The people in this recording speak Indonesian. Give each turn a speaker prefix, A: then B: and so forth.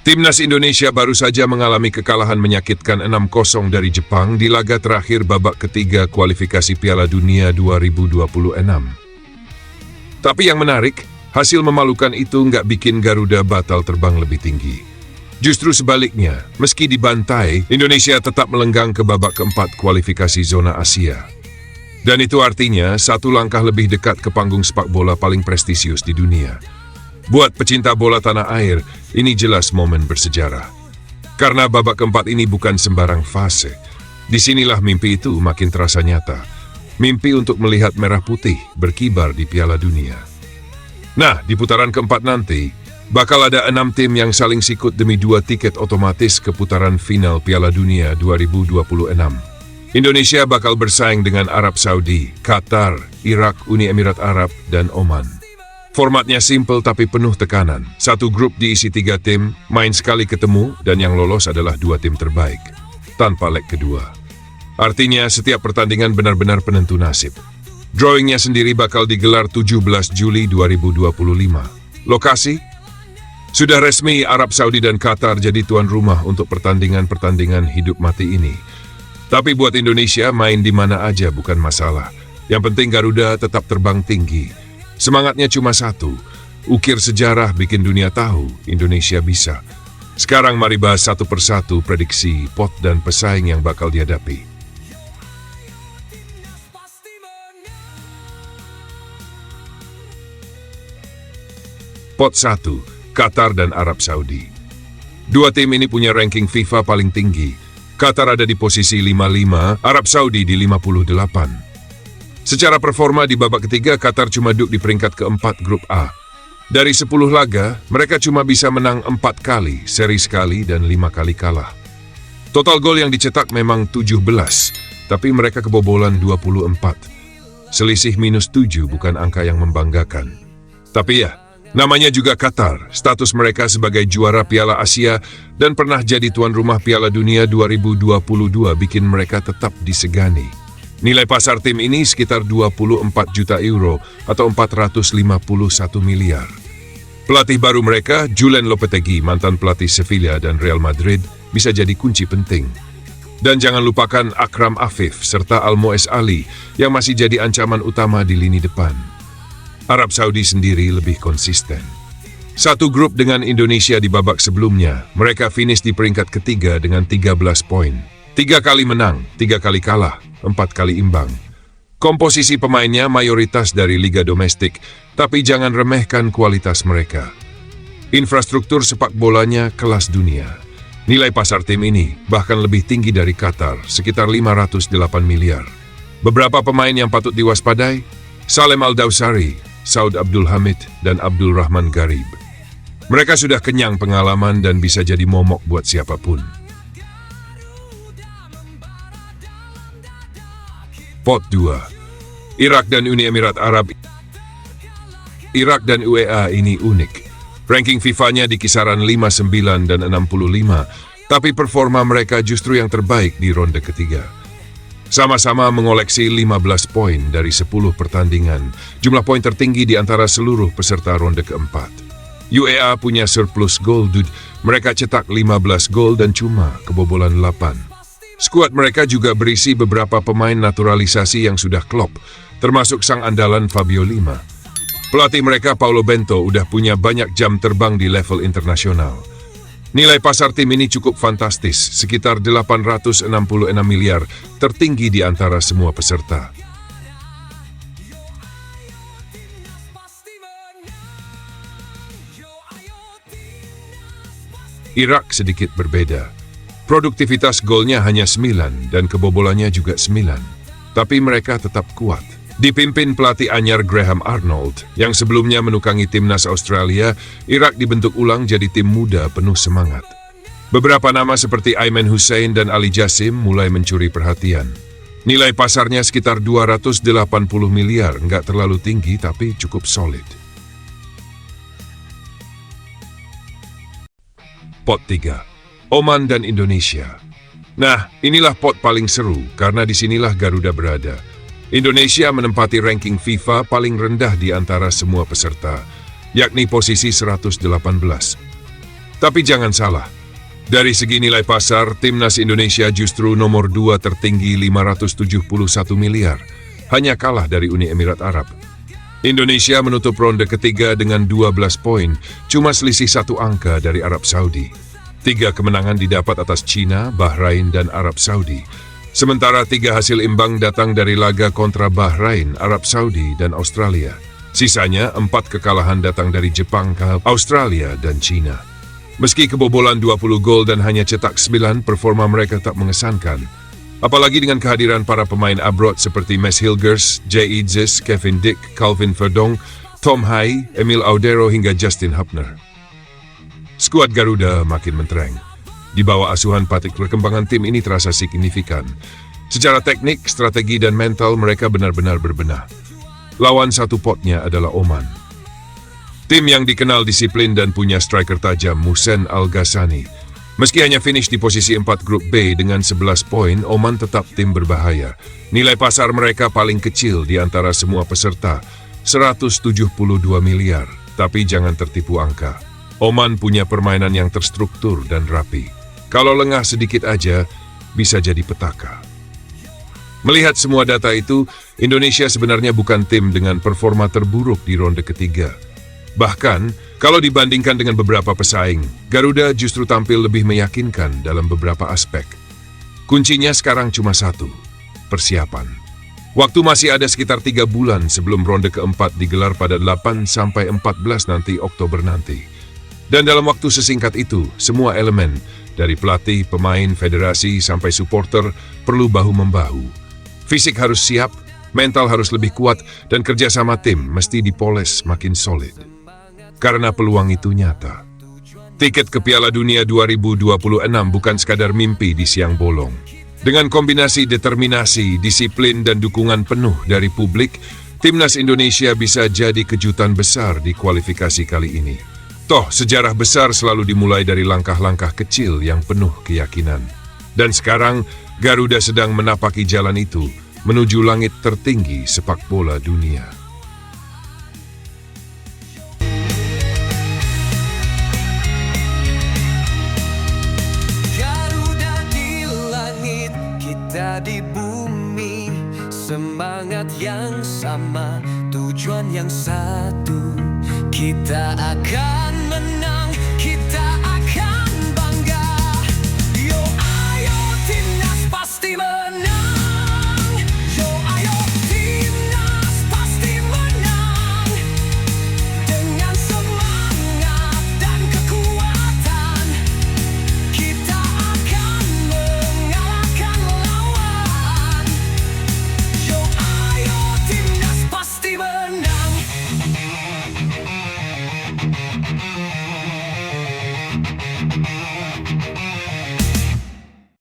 A: Timnas Indonesia baru saja mengalami kekalahan menyakitkan 6-0 dari Jepang di laga terakhir babak ketiga kualifikasi Piala Dunia 2026. Tapi yang menarik, hasil memalukan itu nggak bikin Garuda batal terbang lebih tinggi. Justru sebaliknya, meski dibantai, Indonesia tetap melenggang ke babak keempat kualifikasi zona Asia. Dan itu artinya satu langkah lebih dekat ke panggung sepak bola paling prestisius di dunia. Buat pecinta bola tanah air, ini jelas momen bersejarah. Karena babak keempat ini bukan sembarang fase. Disinilah mimpi itu makin terasa nyata. Mimpi untuk melihat merah putih berkibar di Piala Dunia. Nah, di putaran keempat nanti, bakal ada 6 tim yang saling sikut demi 2 tiket otomatis ke putaran final Piala Dunia 2026. Indonesia bakal bersaing dengan Arab Saudi, Qatar, Irak, Uni Emirat Arab, dan Oman. Formatnya simple tapi penuh tekanan. Satu grup diisi 3 tim, main sekali ketemu, dan yang lolos adalah 2 tim terbaik, tanpa leg kedua. Artinya setiap pertandingan benar-benar penentu nasib. Drawingnya sendiri bakal digelar 17 Juli 2025. Lokasi? Sudah resmi Arab Saudi dan Qatar jadi tuan rumah untuk pertandingan-pertandingan hidup mati ini. Tapi buat Indonesia main di mana aja bukan masalah. Yang penting Garuda tetap terbang tinggi. Semangatnya cuma satu, ukir sejarah bikin dunia tahu Indonesia bisa. Sekarang mari bahas satu persatu prediksi pot dan pesaing yang bakal dihadapi. Pot 1, Qatar dan Arab Saudi. Dua tim ini punya ranking FIFA paling tinggi. Qatar ada di posisi 55, Arab Saudi di 58. Secara performa di babak ketiga, Qatar cuma duduk di peringkat keempat grup A. Dari 10 laga, mereka cuma bisa menang 4 kali, seri sekali, dan 5 kali kalah. Total gol yang dicetak memang 17, tapi mereka kebobolan 24. Selisih -7 bukan angka yang membanggakan. Tapi ya, namanya juga Qatar, status mereka sebagai juara Piala Asia dan pernah jadi tuan rumah Piala Dunia 2022 bikin mereka tetap disegani. Nilai pasar tim ini sekitar 24 juta euro atau 451 miliar. Pelatih baru mereka, Julen Lopetegui, mantan pelatih Sevilla dan Real Madrid, bisa jadi kunci penting. Dan jangan lupakan Akram Afif serta Almoez Ali yang masih jadi ancaman utama di lini depan. Arab Saudi sendiri lebih konsisten. Satu grup dengan Indonesia di babak sebelumnya, mereka finish di peringkat ketiga dengan 13 poin. 3 kali menang, 3 kali kalah, 4 kali imbang. Komposisi pemainnya mayoritas dari liga domestik, tapi jangan remehkan kualitas mereka. Infrastruktur sepak bolanya kelas dunia. Nilai pasar tim ini bahkan lebih tinggi dari Qatar, sekitar 508 miliar. Beberapa pemain yang patut diwaspadai, Salem Al-Dawsari, Saud Abdul Hamid, dan Abdul Rahman Garib. Mereka sudah kenyang pengalaman dan bisa jadi momok buat siapapun. Pot 2, Irak dan Uni Emirat Arab. Irak dan UEA ini unik. Ranking FIFA-nya di kisaran 59 dan 65, tapi performa mereka justru yang terbaik di ronde ketiga. Sama-sama mengoleksi 15 poin dari 10 pertandingan, jumlah poin tertinggi di antara seluruh peserta ronde keempat. UEA punya surplus gol, mereka cetak 15 gol dan cuma kebobolan 8. Skuad mereka juga berisi beberapa pemain naturalisasi yang sudah klop, termasuk sang andalan Fabio Lima. Pelatih mereka Paulo Bento udah punya banyak jam terbang di level internasional. Nilai pasar tim ini cukup fantastis, sekitar 866 miliar, tertinggi di antara semua peserta. Irak sedikit berbeda. Produktivitas golnya hanya 9 dan kebobolannya juga 9. Tapi mereka tetap kuat. Dipimpin pelatih anyar Graham Arnold, yang sebelumnya menukangi timnas Australia, Irak dibentuk ulang jadi tim muda penuh semangat. Beberapa nama seperti Aiman Hussein dan Ali Jassim mulai mencuri perhatian. Nilai pasarnya sekitar 280 miliar, nggak terlalu tinggi tapi cukup solid. Pot 3. Oman dan Indonesia. Nah, inilah pot paling seru karena disinilah Garuda berada. Indonesia menempati ranking FIFA paling rendah di antara semua peserta, yakni posisi 118. Tapi jangan salah, dari segi nilai pasar, Timnas Indonesia justru nomor 2 tertinggi 571 miliar, hanya kalah dari Uni Emirat Arab. Indonesia menutup ronde ketiga dengan 12 poin, cuma selisih 1 angka dari Arab Saudi. 3 kemenangan didapat atas China, Bahrain, dan Arab Saudi. Sementara 3 hasil imbang datang dari laga kontra Bahrain, Arab Saudi, dan Australia. Sisanya 4 kekalahan datang dari Jepang, Australia, dan China. Meski kebobolan 20 gol dan hanya cetak 9, performa mereka tak mengesankan. Apalagi dengan kehadiran para pemain abroad seperti Mes Hilgers, Jay Idzes, Kevin Dick, Calvin Verdong, Tom Hai, Emil Audero hingga Justin Hubner. Skuad Garuda makin mentereng. Di bawah asuhan Patrick, perkembangan tim ini terasa signifikan. Secara teknik, strategi, dan mental mereka benar-benar berbenah. Lawan satu potnya adalah Oman. Tim yang dikenal disiplin dan punya striker tajam, Muhsen Al-Ghassani. Meski hanya finish di posisi 4 grup B dengan 11 poin, Oman tetap tim berbahaya. Nilai pasar mereka paling kecil di antara semua peserta, 172 miliar. Tapi jangan tertipu angka. Oman punya permainan yang terstruktur dan rapi. Kalau lengah sedikit aja, bisa jadi petaka. Melihat semua data itu, Indonesia sebenarnya bukan tim dengan performa terburuk di ronde ketiga. Bahkan, kalau dibandingkan dengan beberapa pesaing, Garuda justru tampil lebih meyakinkan dalam beberapa aspek. Kuncinya sekarang cuma satu, persiapan. Waktu masih ada sekitar 3 bulan sebelum ronde keempat digelar pada 8-14 nanti Oktober nanti. Dan dalam waktu sesingkat itu, semua elemen, dari pelatih, pemain, federasi, sampai supporter, perlu bahu-membahu. Fisik harus siap, mental harus lebih kuat, dan kerjasama tim mesti dipoles makin solid. Karena peluang itu nyata. Tiket ke Piala Dunia 2026 bukan sekadar mimpi di siang bolong. Dengan kombinasi determinasi, disiplin, dan dukungan penuh dari publik, Timnas Indonesia bisa jadi kejutan besar di kualifikasi kali ini. Toh, sejarah besar selalu dimulai dari langkah-langkah kecil yang penuh keyakinan. Dan sekarang, Garuda sedang menapaki jalan itu menuju langit tertinggi sepak bola dunia.
B: Garuda di langit, kita di bumi. Semangat yang sama, tujuan yang satu. Kita akan